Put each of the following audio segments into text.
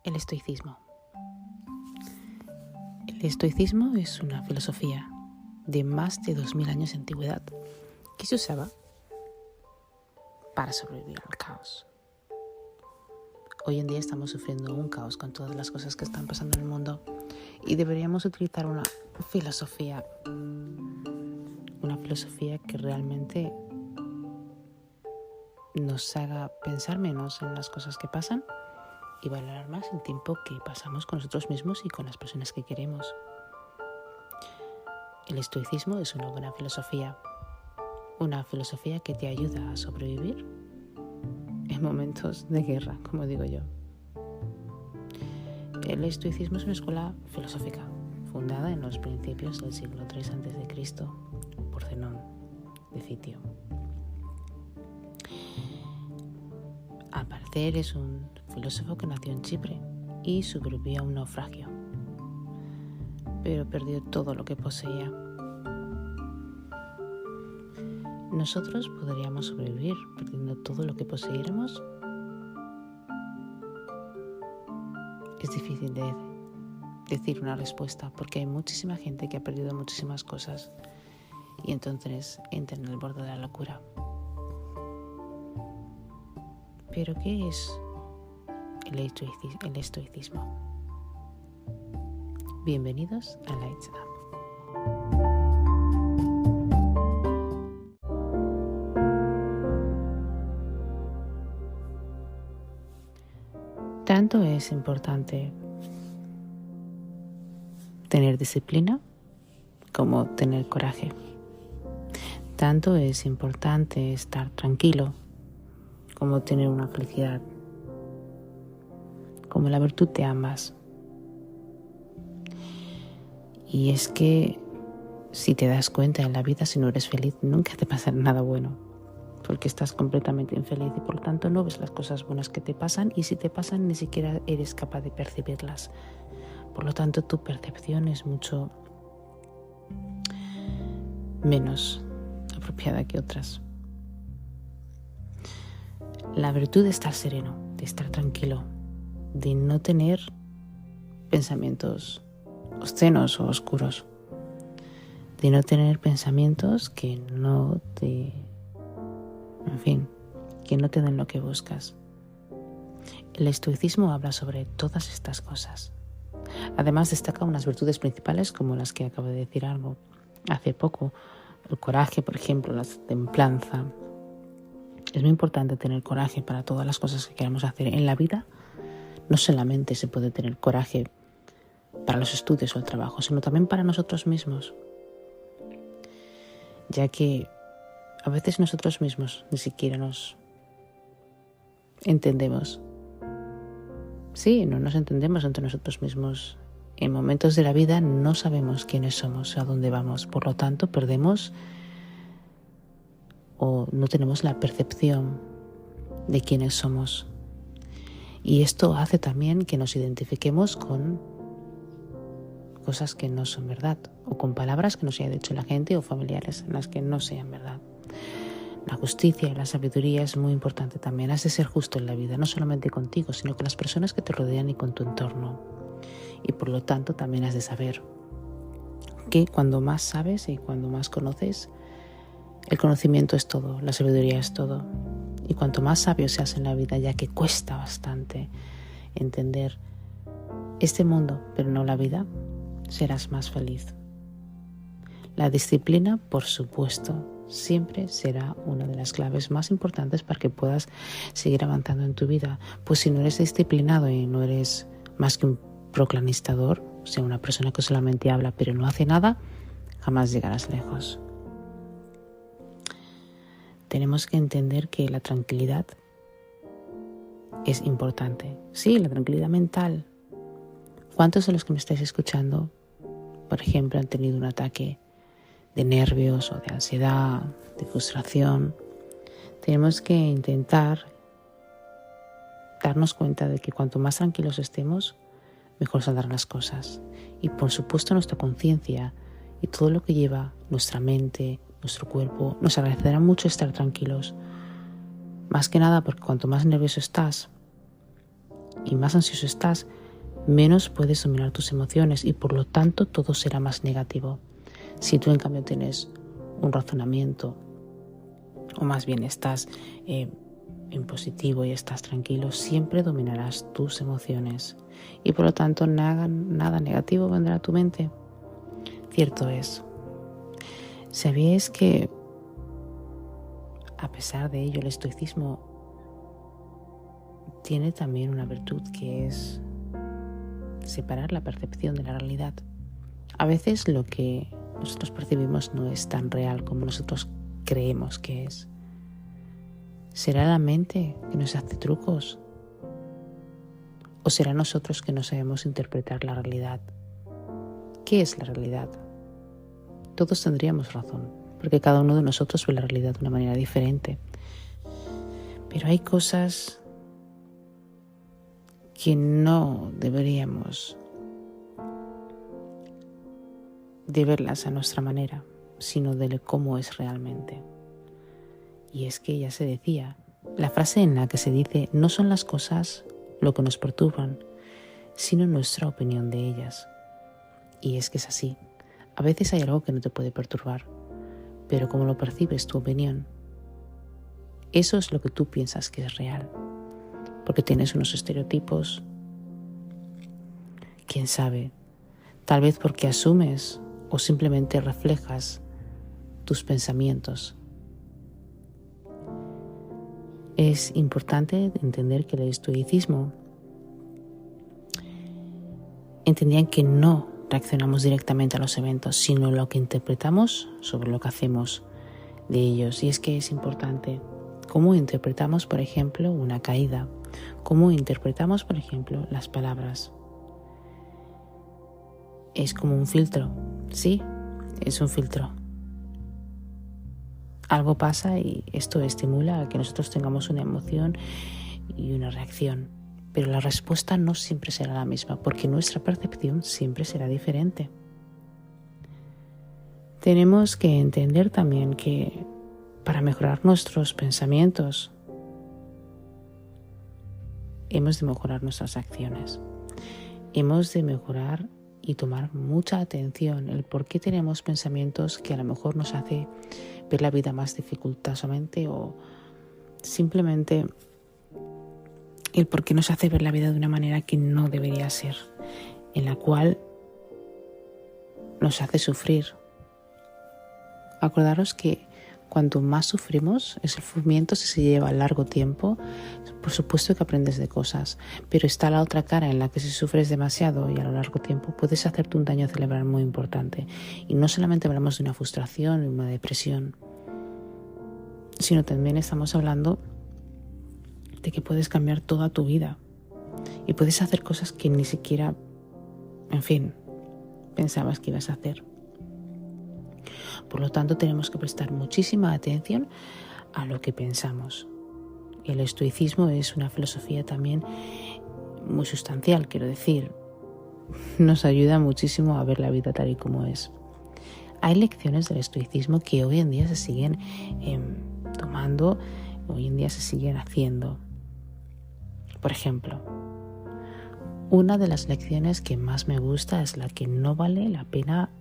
El estoicismo. El estoicismo es una filosofía de más de 2000 años de antigüedad que se usaba para sobrevivir al caos. Hoy en día estamos sufriendo un caos con todas las cosas que están pasando en el mundo y deberíamos utilizar una filosofía que realmente nos haga pensar menos en las cosas que pasan y valorar más el tiempo que pasamos con nosotros mismos y con las personas que queremos. El estoicismo es una buena filosofía que te ayuda a sobrevivir en momentos de guerra, como digo yo. El estoicismo es una escuela filosófica fundada en los principios del siglo III a.C. por Zenón de Citio. Al parecer es un filósofo que nació en Chipre y sobrevivió a un naufragio, pero perdió todo lo que poseía. ¿Nosotros podríamos sobrevivir perdiendo todo lo que poseyéramos? Es difícil de decir una respuesta porque hay muchísima gente que ha perdido muchísimas cosas y entonces entra en el borde de la locura. ¿Pero qué es el estoicismo? Bienvenidos a Lights Up. Tanto es importante tener disciplina como tener coraje. Tanto es importante estar tranquilo como tener una felicidad, como la virtud de ambas. Y es que si te das cuenta en la vida, si no eres feliz, nunca te pasará nada bueno, porque estás completamente infeliz y por lo tanto no ves las cosas buenas que te pasan y si te pasan ni siquiera eres capaz de percibirlas. Por lo tanto, tu percepción es mucho menos apropiada que otras. La virtud de estar sereno, de estar tranquilo, de no tener pensamientos obscenos o oscuros, de no tener pensamientos que no te den lo que buscas. El estoicismo habla sobre todas estas cosas. Además destaca unas virtudes principales como las que acabo de decir algo hace poco. El coraje, por ejemplo, la templanza. Es muy importante tener coraje para todas las cosas que queramos hacer en la vida. No solamente se puede tener coraje para los estudios o el trabajo, sino también para nosotros mismos. Ya que a veces nosotros mismos ni siquiera nos entendemos. Sí, no nos entendemos entre nosotros mismos. En momentos de la vida no sabemos quiénes somos, a dónde vamos. Por lo tanto, perdemos o no tenemos la percepción de quiénes somos. Y esto hace también que nos identifiquemos con cosas que no son verdad o con palabras que nos haya dicho la gente o familiares en las que no sean verdad. La justicia y la sabiduría es muy importante también. Has de ser justo en la vida, no solamente contigo, sino con las personas que te rodean y con tu entorno. Y por lo tanto también has de saber que cuando más sabes y cuando más conoces, el conocimiento es todo, la sabiduría es todo. Y cuanto más sabio seas en la vida, ya que cuesta bastante entender este mundo, pero no la vida, serás más feliz. La disciplina, por supuesto, siempre será una de las claves más importantes para que puedas seguir avanzando en tu vida. Pues si no eres disciplinado y no eres más que un procrastinador, o sea, una persona que solamente habla pero no hace nada, jamás llegarás lejos. Tenemos que entender que la tranquilidad es importante. Sí, la tranquilidad mental. ¿Cuántos de los que me estáis escuchando, por ejemplo, han tenido un ataque de nervios o de ansiedad, de frustración? Tenemos que intentar darnos cuenta de que cuanto más tranquilos estemos, mejor saldrán las cosas. Y por supuesto nuestra conciencia y todo lo que lleva nuestra mente, nuestro cuerpo, nos agradecerá mucho estar tranquilos. Más que nada porque cuanto más nervioso estás, y más ansioso estás, menos puedes dominar tus emociones y por lo tanto todo será más negativo. Si tú en cambio tienes un razonamiento, o más bien estás en positivo y estás tranquilo, siempre dominarás tus emociones y por lo tanto nada negativo vendrá a tu mente. Cierto es. ¿Sabíais que a pesar de ello el estoicismo tiene también una virtud que es separar la percepción de la realidad? A veces lo que nosotros percibimos no es tan real como nosotros creemos que es. ¿Será la mente que nos hace trucos? ¿O será nosotros que no sabemos interpretar la realidad? ¿Qué es la realidad? Todos tendríamos razón, porque cada uno de nosotros ve la realidad de una manera diferente. Pero hay cosas que no deberíamos de verlas a nuestra manera, sino de cómo es realmente. Y es que ya se decía, la frase en la que se dice no son las cosas lo que nos perturban, sino nuestra opinión de ellas. Y es que es así. A veces hay algo que no te puede perturbar, pero como lo percibes tu opinión, eso es lo que tú piensas que es real. Porque tienes unos estereotipos, quién sabe, tal vez porque asumes o simplemente reflejas tus pensamientos. Es importante entender que el estoicismo entendían que no reaccionamos directamente a los eventos, sino lo que interpretamos sobre lo que hacemos de ellos. Y es que es importante cómo interpretamos, por ejemplo, una caída, cómo interpretamos, por ejemplo, las palabras. Es como un filtro, sí, es un filtro. Algo pasa y esto estimula a que nosotros tengamos una emoción y una reacción. Pero la respuesta no siempre será la misma, porque nuestra percepción siempre será diferente. Tenemos que entender también que para mejorar nuestros pensamientos, hemos de mejorar nuestras acciones. Hemos de mejorar y tomar mucha atención el por qué tenemos pensamientos que a lo mejor nos hace ver la vida más dificultosamente o simplemente el por qué nos hace ver la vida de una manera que no debería ser, en la cual nos hace sufrir. Acordaros que cuanto más sufrimos, ese sufrimiento si se lleva a largo tiempo, por supuesto que aprendes de cosas, pero está la otra cara en la que si sufres demasiado y a lo largo tiempo puedes hacerte un daño cerebral muy importante. Y no solamente hablamos de una frustración y una depresión, sino también estamos hablando de que puedes cambiar toda tu vida y puedes hacer cosas que ni siquiera, pensabas que ibas a hacer. Por lo tanto, tenemos que prestar muchísima atención a lo que pensamos. El estoicismo es una filosofía también muy sustancial, quiero decir. Nos ayuda muchísimo a ver la vida tal y como es. Hay lecciones del estoicismo que hoy en día se siguen tomando, hoy en día se siguen haciendo. Por ejemplo, una de las lecciones que más me gusta es la que no vale la pena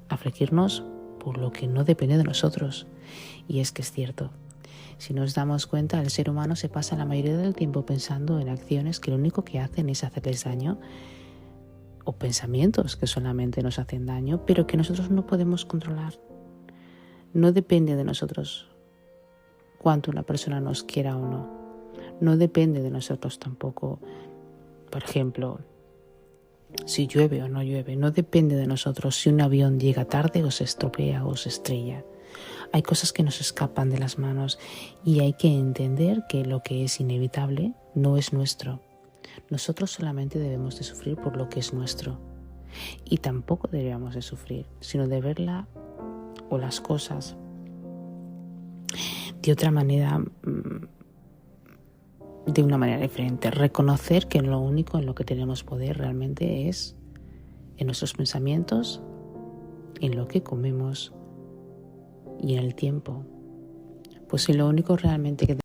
afligirnos por lo que no depende de nosotros. Y es que es cierto. Si nos damos cuenta, el ser humano se pasa la mayoría del tiempo pensando en acciones que lo único que hacen es hacerles daño, o pensamientos que solamente nos hacen daño, pero que nosotros no podemos controlar. No depende de nosotros cuánto una persona nos quiera o no. No depende de nosotros tampoco, por ejemplo, si llueve o no llueve. No depende de nosotros si un avión llega tarde o se estropea o se estrella. Hay cosas que nos escapan de las manos y hay que entender que lo que es inevitable no es nuestro. Nosotros solamente debemos de sufrir por lo que es nuestro. Y tampoco deberíamos de sufrir, sino de verla o las cosas de otra manera, de una manera diferente. Reconocer que lo único en lo que tenemos poder realmente es en nuestros pensamientos, en lo que comemos y en el tiempo. Pues si lo único realmente que